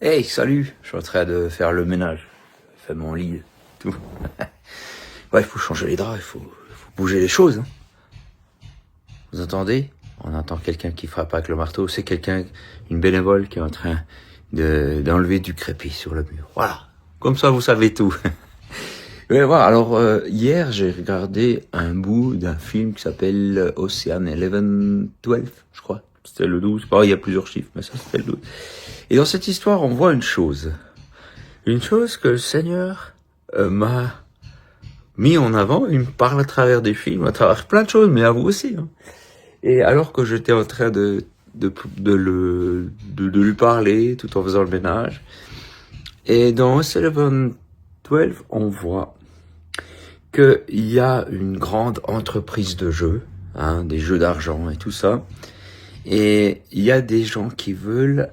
Hey, salut, je suis en train de faire le ménage. Je fais mon lit, tout. Ouais, il faut changer les draps, il faut bouger les choses. Hein. Vous entendez? On entend quelqu'un qui frappe avec le marteau. C'est quelqu'un, une bénévole qui est en train d'enlever du crépi sur le mur. Voilà. Comme ça, vous savez tout. Mais voilà, alors hier, j'ai regardé un bout d'un film qui s'appelle Ocean 11-12, je crois. C'était le 12. Bon, il y a plusieurs chiffres, mais ça, c'était le 12. Et dans cette histoire, on voit une chose. Une chose que le Seigneur m'a mis en avant. Il me parle à travers des films, à travers plein de choses, mais à vous aussi. Hein. Et alors que j'étais en train de lui parler, tout en faisant le ménage, et dans Ocean 11-12, on voit qu'il y a une grande entreprise de jeux, hein, des jeux d'argent et tout ça, et il y a des gens qui veulent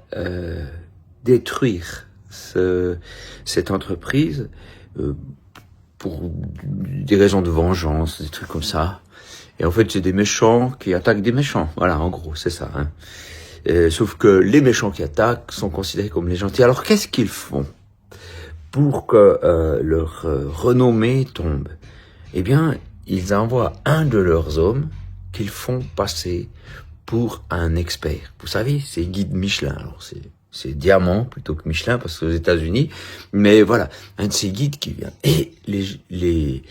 détruire cette entreprise pour des raisons de vengeance, des trucs comme ça. Et en fait, c'est des méchants qui attaquent des méchants. Voilà, en gros, c'est ça. Hein. Sauf que les méchants qui attaquent sont considérés comme les gentils. Alors, qu'est-ce qu'ils font pour que leur renommée tombe? Eh bien, ils envoient un de leurs hommes qu'ils font passer pour un expert. Vous savez, c'est guide Michelin. Alors, c'est diamant plutôt que Michelin parce que aux États-Unis. Mais voilà, un de ces guides qui vient. Et les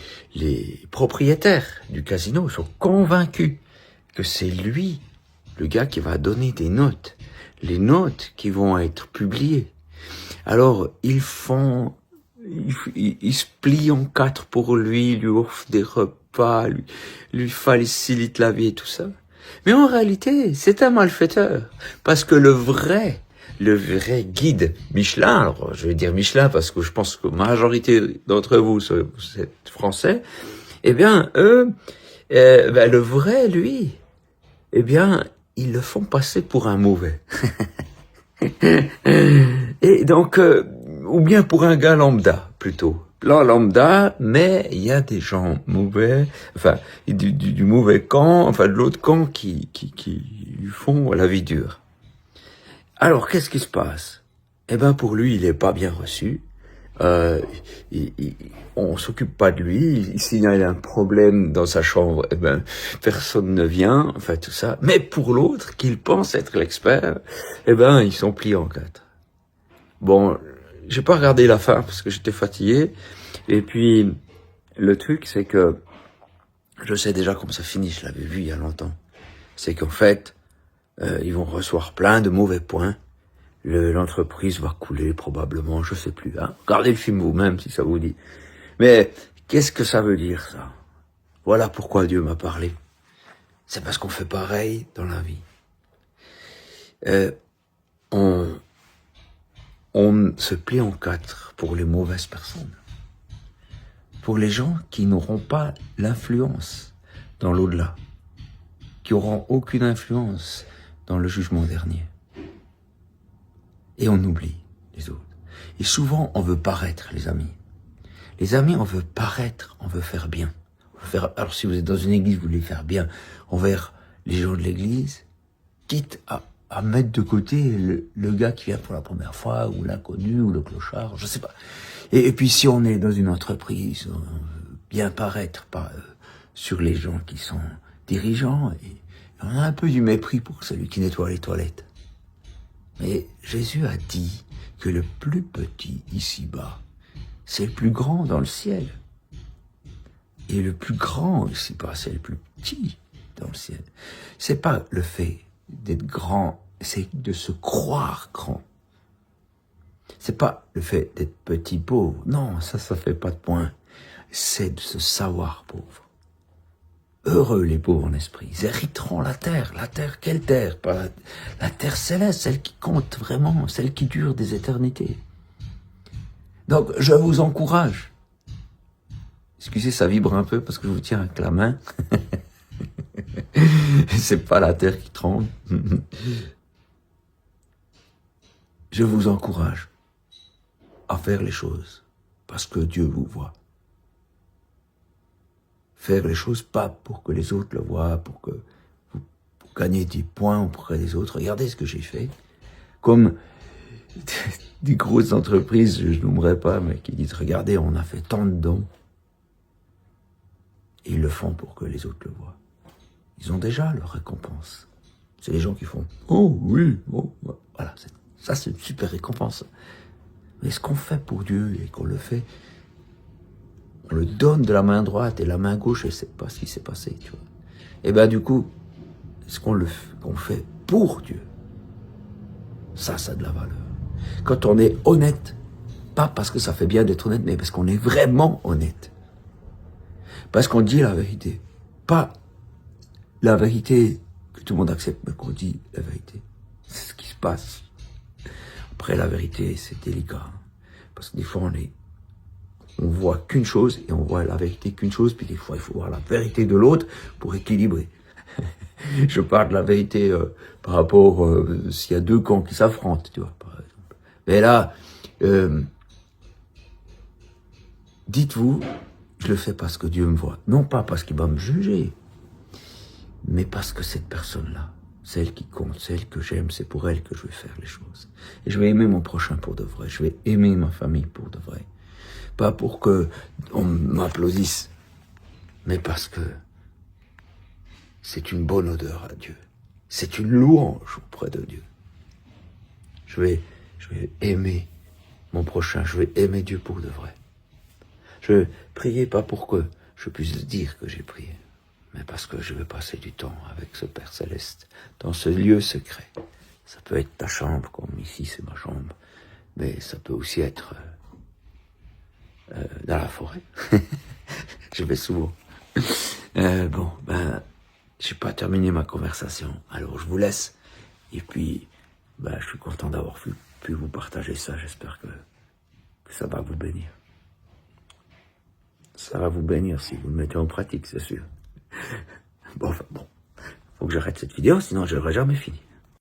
propriétaires du casino sont convaincus que c'est lui, le gars qui va donner des notes. Les notes qui vont être publiées. Alors, ils se plient en quatre pour lui offrent des repas, lui facilitent la vie et tout ça. Mais en réalité, c'est un malfaiteur. Parce que le vrai guide Michelin, alors je vais dire Michelin parce que je pense que la majorité d'entre vous êtes français, eh bien, le vrai, lui, eh bien, ils le font passer pour un mauvais. Et donc, ou bien pour un gars lambda, plutôt. Là, lambda, mais il y a des gens mauvais, enfin, du mauvais camp, enfin, de l'autre camp qui lui font la vie dure. Alors, qu'est-ce qui se passe? Eh ben, pour lui, il est pas bien reçu. On s'occupe pas de lui. S'il y a un problème dans sa chambre, eh ben, personne ne vient. Enfin, tout ça. Mais pour l'autre, qu'il pense être l'expert, eh ben, ils sont pliés en quatre. Bon, j'ai pas regardé la fin parce que j'étais fatigué. Et puis, le truc, c'est que je sais déjà comment ça finit. Je l'avais vu il y a longtemps. C'est qu'en fait, ils vont recevoir plein de mauvais points. L'entreprise va couler probablement, je sais plus. Hein. Regardez le film vous-même si ça vous dit. Mais qu'est-ce que ça veut dire ça? Voilà pourquoi Dieu m'a parlé. C'est parce qu'on fait pareil dans la vie. On se plie en quatre pour les mauvaises personnes. Pour les gens qui n'auront pas l'influence dans l'au-delà. Qui auront aucune influence dans le jugement dernier. Et on oublie les autres. Et souvent, on veut paraître, les amis. Les amis, on veut paraître, on veut faire bien. Alors si vous êtes dans une église, vous voulez faire bien envers les gens de l'église, quitte à mettre de côté le gars qui vient pour la première fois, ou l'inconnu, ou le clochard, je sais pas. Et puis si on est dans une entreprise, on veut bien paraître sur les gens qui sont dirigeants, et on a un peu du mépris pour celui qui nettoie les toilettes. Mais Jésus a dit que le plus petit ici-bas, c'est le plus grand dans le ciel. Et le plus grand ici-bas, c'est le plus petit dans le ciel. C'est pas le fait d'être grand, c'est de se croire grand. C'est pas le fait d'être petit pauvre. Non, ça fait pas de point. C'est de se savoir pauvre. Heureux les pauvres en esprit, ils hériteront la terre. La terre, quelle terre? Pas la terre céleste, celle qui compte vraiment, celle qui dure des éternités. Donc, je vous encourage. Excusez, ça vibre un peu parce que je vous tiens avec la main. C'est pas la terre qui tremble. Je vous encourage à faire les choses parce que Dieu vous voit. Faire les choses pas pour que les autres le voient, pour gagner des points auprès des autres. Regardez ce que j'ai fait. Comme des grosses entreprises, je n'aimerais pas, mais qui disent, regardez, on a fait tant de dons. Et ils le font pour que les autres le voient. Ils ont déjà leur récompense. C'est les gens qui font, oh oui, bon, voilà, ça c'est une super récompense. Mais ce qu'on fait pour Dieu et qu'on le fait, on le donne de la main droite et la main gauche et c'est pas ce qui s'est passé, tu vois. Et ben du coup, ce qu'on fait pour Dieu, ça a de la valeur. Quand on est honnête, pas parce que ça fait bien d'être honnête, mais parce qu'on est vraiment honnête. Parce qu'on dit la vérité. Pas la vérité que tout le monde accepte, mais qu'on dit la vérité. C'est ce qui se passe. Après, la vérité, c'est délicat. Hein, parce que des fois, on voit qu'une chose et on voit la vérité qu'une chose, puis des fois, il faut voir la vérité de l'autre pour équilibrer. Je parle de la vérité par rapport s'il y a deux camps qui s'affrontent, tu vois, par exemple. Mais là, dites-vous, je le fais parce que Dieu me voit. Non pas parce qu'il va me juger, mais parce que cette personne-là, celle qui compte, celle que j'aime, c'est pour elle que je vais faire les choses. Et je vais aimer mon prochain pour de vrai. Je vais aimer ma famille pour de vrai. Pas pour que on m'applaudisse, mais parce que c'est une bonne odeur à Dieu. C'est une louange auprès de Dieu. Je vais aimer mon prochain. Je vais aimer Dieu pour de vrai. Je vais prier pas pour que je puisse dire que j'ai prié, mais parce que je veux passer du temps avec ce Père Céleste, dans ce lieu secret. Ça peut être ta chambre, comme ici c'est ma chambre, mais ça peut aussi être dans la forêt. Je vais souvent. J'ai pas terminé ma conversation, alors je vous laisse. Et puis, je suis content d'avoir pu vous partager ça. J'espère que ça va vous bénir. Ça va vous bénir si vous le mettez en pratique, c'est sûr. Bon, faut que j'arrête cette vidéo, sinon je n'aurai jamais fini.